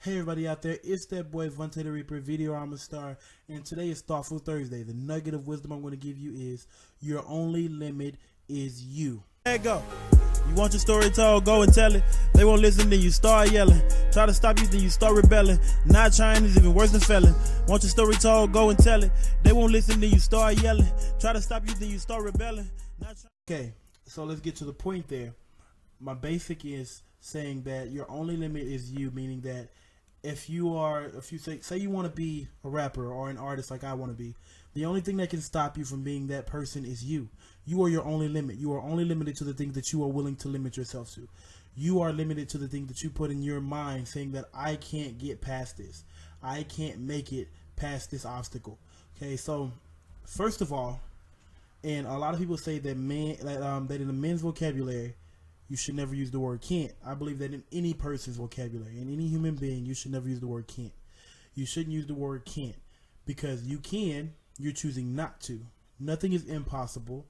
Hey everybody out there, it's that boy Vontae the Reaper, Video Armor Star, and today is Thoughtful Thursday. The nugget of wisdom I'm going to give you is, your only limit is you. There you go. You want your story told, go and tell it. They won't listen, then you start yelling. Try to stop you, then you start rebelling. Not trying is even worse than failing. Want your story told, go and tell it. They won't listen, then you start yelling. Try to stop you, then you start rebelling. Okay, so let's get to the point there. My basic is saying that your only limit is you, meaning that if you say you want to be a rapper or an artist like I want to be, the only thing that can stop you from being that person is you. You are your only limit. You are only limited to the things that you are willing to limit yourself to. You are limited to the things that you put in your mind, saying that I can't get past this. I can't make it past this obstacle. Okay, so first of all, and a lot of people say that that in the men's vocabulary, you should never use the word can't. I believe that in any person's vocabulary, in any human being, you should never use the word can't. You shouldn't use the word can't, because you can, you're choosing not to. Nothing is impossible,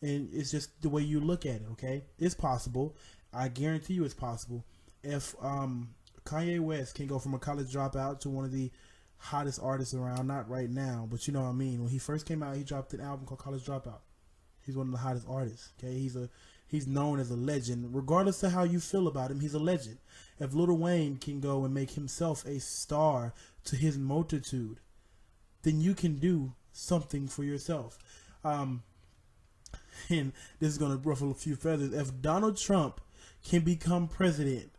and it's just the way you look at it, okay? It's possible. I guarantee you it's possible. If Kanye West can go from a college dropout to one of the hottest artists around, not right now, but you know what I mean. When he first came out, he dropped an album called College Dropout. He's one of the hottest artists, okay? He's known as a legend. Regardless of how you feel about him, he's a legend. If Lil Wayne can go and make himself a star to his multitude, then you can do something for yourself. And this is going to ruffle a few feathers. If Donald Trump can become president,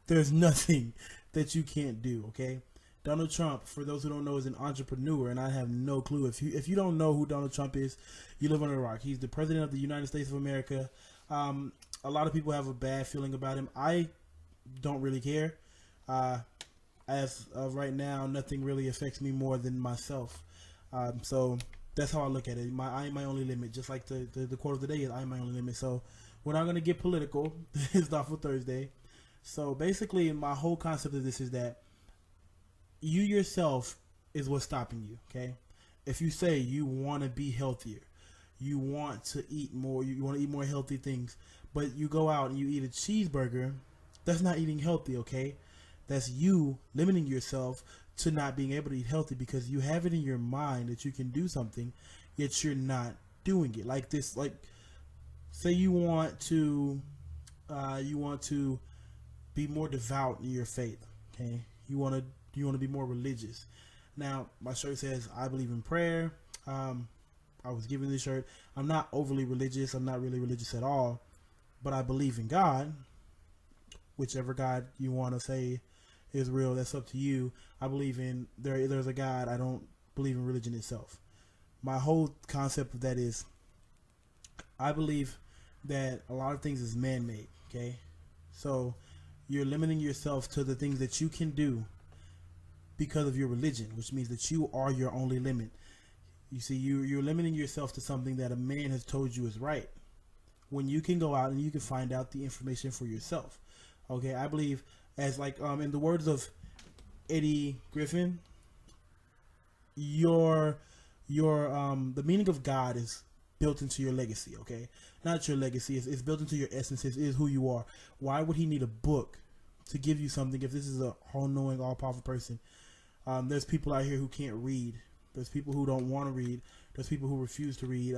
there's nothing that you can't do, okay? Donald Trump, for those who don't know, is an entrepreneur, and I have no clue. If you don't know who Donald Trump is, you live on a rock. He's the president of the United States of America. A lot of people have a bad feeling about him. I don't really care. As of right now, nothing really affects me more than myself. So that's how I look at it. I am my only limit. Just like the quote of the day is, I am my only limit. So we're not going to get political. It's Thoughtful Thursday. So basically, my whole concept of this is that you yourself is what's stopping you, okay? If you say you want to be healthier, you want to eat more, you want to eat more healthy things, but you go out and you eat a cheeseburger, that's not eating healthy, okay? That's you limiting yourself to not being able to eat healthy because you have it in your mind that you can do something, yet you're not doing it. Like this, like say you want to be more devout in your faith, okay? You want to be more religious. Now, my shirt says, I believe in prayer. I was given this shirt. I'm not overly religious. I'm not really religious at all. But I believe in God. Whichever God you want to say is real, that's up to you. I believe in, there's a God. I don't believe in religion itself. My whole concept of that is, I believe that a lot of things is man-made, okay? So you're limiting yourself to the things that you can do because of your religion, which means that you are your only limit. You see, you're limiting yourself to something that a man has told you is right, when you can go out and you can find out the information for yourself. Okay, I believe, as like in the words of Eddie Griffin, the meaning of God is built into your legacy. Okay, not your legacy, it's built into your essence. It is who you are. Why would he need a book to give you something if this is a all-knowing, all-powerful person? There's people out here who can't read. There's people who don't want to read. There's people who refuse to read.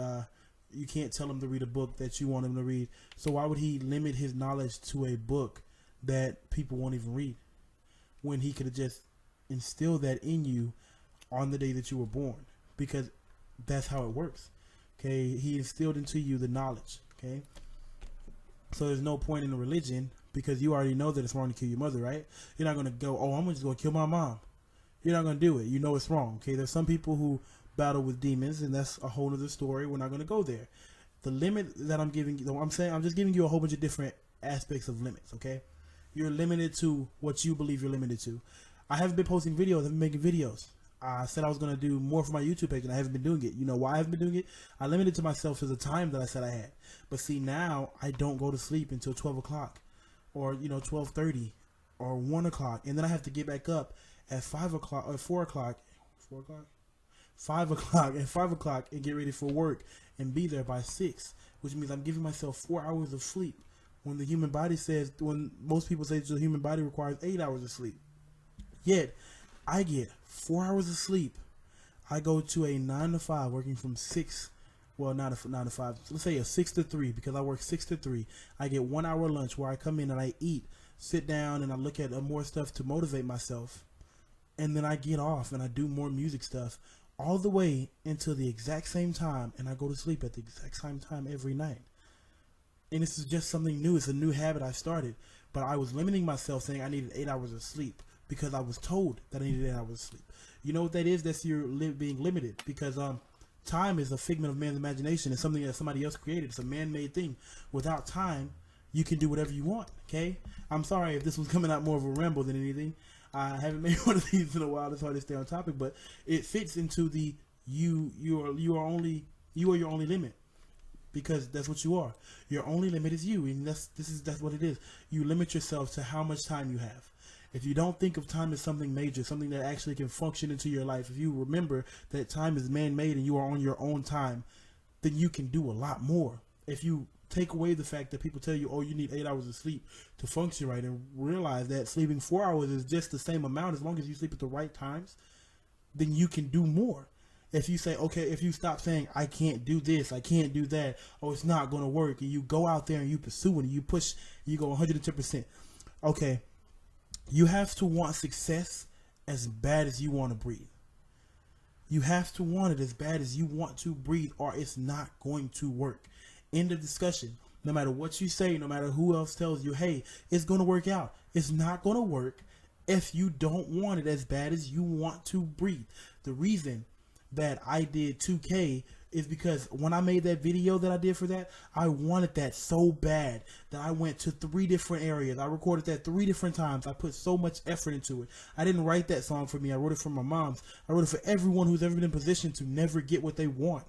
You can't tell them to read a book that you want them to read. So why would he limit his knowledge to a book that people won't even read, when he could have just instilled that in you on the day that you were born? Because that's how it works. Okay, he instilled into you the knowledge. Okay, so there's no point in a religion, because you already know that it's wrong to kill your mother, right? You're not going to go, oh, I'm just going to kill my mom. You're not going to do it. You know it's wrong. Okay, there's some people who battle with demons, and that's a whole other story. We're not going to go there. The limit that I'm giving you, I'm just giving you a whole bunch of different aspects of limits, okay? You're limited to what you believe you're limited to. I haven't been posting videos. I've been making videos. I said I was going to do more for my YouTube page, and I haven't been doing it. You know why I haven't been doing it? I limited to myself to the time that I said I had. But see, now I don't go to sleep until 12 o'clock or, 12:30 or 1 o'clock, and then I have to get back up at 5 o'clock or 4 o'clock. 5 o'clock and 5 o'clock and get ready for work and be there by 6, which means I'm giving myself 4 hours of sleep when the human body says, when most people say the human body requires 8 hours of sleep. Yet I get 4 hours of sleep. I go to a 9 to 5, working from 6, well, not a 9 to 5, let's say a 6 to 3, because I work 6 to 3. I get 1 hour lunch where I come in and I eat, sit down, and I look at more stuff to motivate myself. And then I get off and I do more music stuff all the way until the exact same time, and I go to sleep at the exact same time every night. And this is just something new. It's a new habit I started. But I was limiting myself, saying I needed 8 hours of sleep because I was told that I needed 8 hours of sleep. You know what that is? That's your being limited, because time is a figment of man's imagination. It's something that somebody else created. It's a man-made thing. Without time, you can do whatever you want. Okay? I'm sorry if this was coming out more of a ramble than anything. I haven't made one of these in a while. It's hard to stay on topic, but it fits into the you are your only limit, because that's what you are. Your only limit is you, and that's what it is. You limit yourself to how much time you have. If you don't think of time as something major, something that actually can function into your life, if you remember that time is man-made and you are on your own time, then you can do a lot more. If you take away the fact that people tell you, oh, you need 8 hours of sleep to function right, and realize that sleeping 4 hours is just the same amount as long as you sleep at the right times, then you can do more. If you say, okay, if you stop saying, I can't do this, I can't do that, oh, it's not going to work, and you go out there and you pursue it, and you push, you go 110%. Okay, you have to want success as bad as you want to breathe. You have to want it as bad as you want to breathe, or it's not going to work. End of discussion. No matter what you say, no matter who else tells you, hey, it's going to work out. It's not going to work if you don't want it as bad as you want to breathe. The reason that I did 2K is because when I made that video that I did for that, I wanted that so bad that I went to 3 different areas. I recorded that 3 different times. I put so much effort into it. I didn't write that song for me. I wrote it for my moms. I wrote it for everyone who's ever been in position to never get what they want.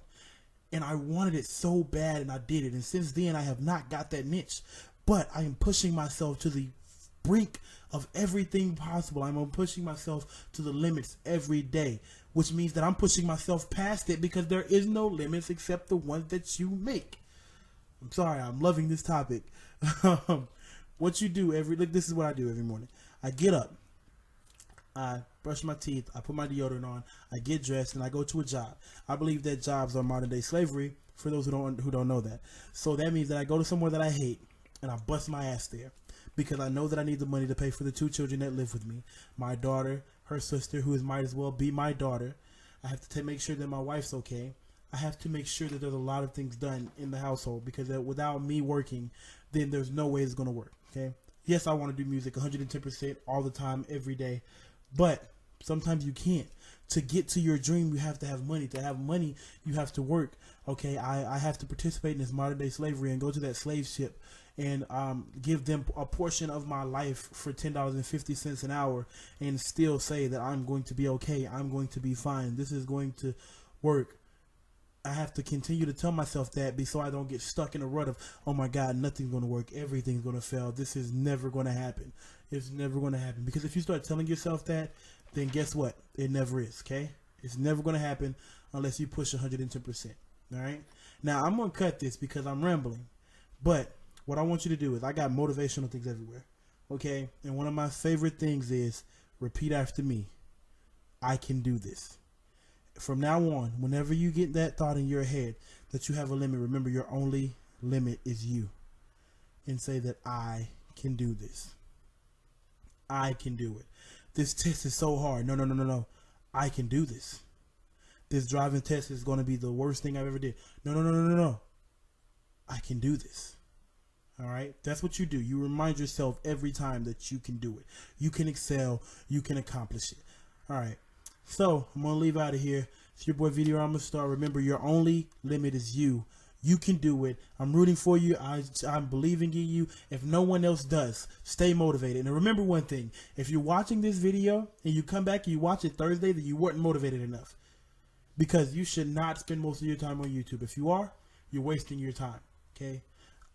And I wanted it so bad, and I did it. And since then, I have not got that niche. But I am pushing myself to the brink of everything possible. I'm pushing myself to the limits every day, which means that I'm pushing myself past it, because there is no limits except the ones that you make. I'm sorry, I'm loving this topic. What you do look, this is what I do every morning. I get up, I brush my teeth, I put my deodorant on, I get dressed, and I go to a job. I believe that jobs are modern day slavery, for those who don't know that. So that means that I go to somewhere that I hate, and I bust my ass there, because I know that I need the money to pay for the 2 children that live with me. My daughter, her sister, who might as well be my daughter. I have to make sure that my wife's okay. I have to make sure that there's a lot of things done in the household, because without me working, then there's no way it's going to work. Okay. Yes, I want to do music 110% all the time, every day, but sometimes you can't. To get to your dream, you have to have money. To have money, you have to work. Okay. I have to participate in this modern day slavery and go to that slave ship and give them a portion of my life for $10.50 an hour, and still say that I'm going to be okay. I'm going to be fine. This is going to work. I have to continue to tell myself that, so I don't get stuck in a rut of, oh my God, nothing's going to work. Everything's going to fail. This is never going to happen. It's never going to happen. Because if you start telling yourself that, then guess what? It never is, okay? It's never going to happen unless you push 110%. All right? Now, I'm going to cut this because I'm rambling. But what I want you to do is, I got motivational things everywhere, okay? And one of my favorite things is, repeat after me. I can do this. From now on, whenever you get that thought in your head that you have a limit, remember your only limit is you. And say that I can do this. I can do it. This test is so hard. No. I can do this. This driving test is going to be the worst thing I've ever did. No. I can do this. All right. That's what you do. You remind yourself every time that you can do it. You can excel. You can accomplish it. All right. So I'm going to leave out of here. It's your boy Video I'm a Star. Remember, your only limit is you. You can do it. I'm rooting for you. I'm believing in you. If no one else does, stay motivated. And remember one thing. If you're watching this video and you come back and you watch it Thursday, then you weren't motivated enough. Because you should not spend most of your time on YouTube. If you are, you're wasting your time. Okay?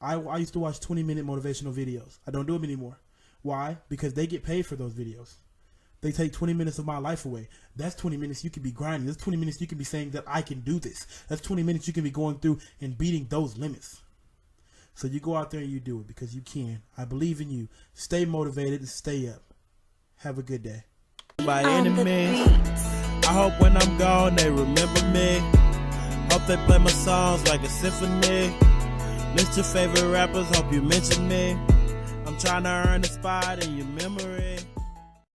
I used to watch 20-minute motivational videos. I don't do them anymore. Why? Because they get paid for those videos. They take 20 minutes of my life away. That's 20 minutes you could be grinding. That's 20 minutes you can be saying that I can do this. That's 20 minutes you can be going through and beating those limits. So you go out there and you do it, because you can. I believe in you. Stay motivated and stay up. Have a good day. by any means. I hope when I'm gone they remember me. Hope they play my songs like a symphony. List your favorite rappers, hope you mention me. I'm trying to earn a spot in your memory.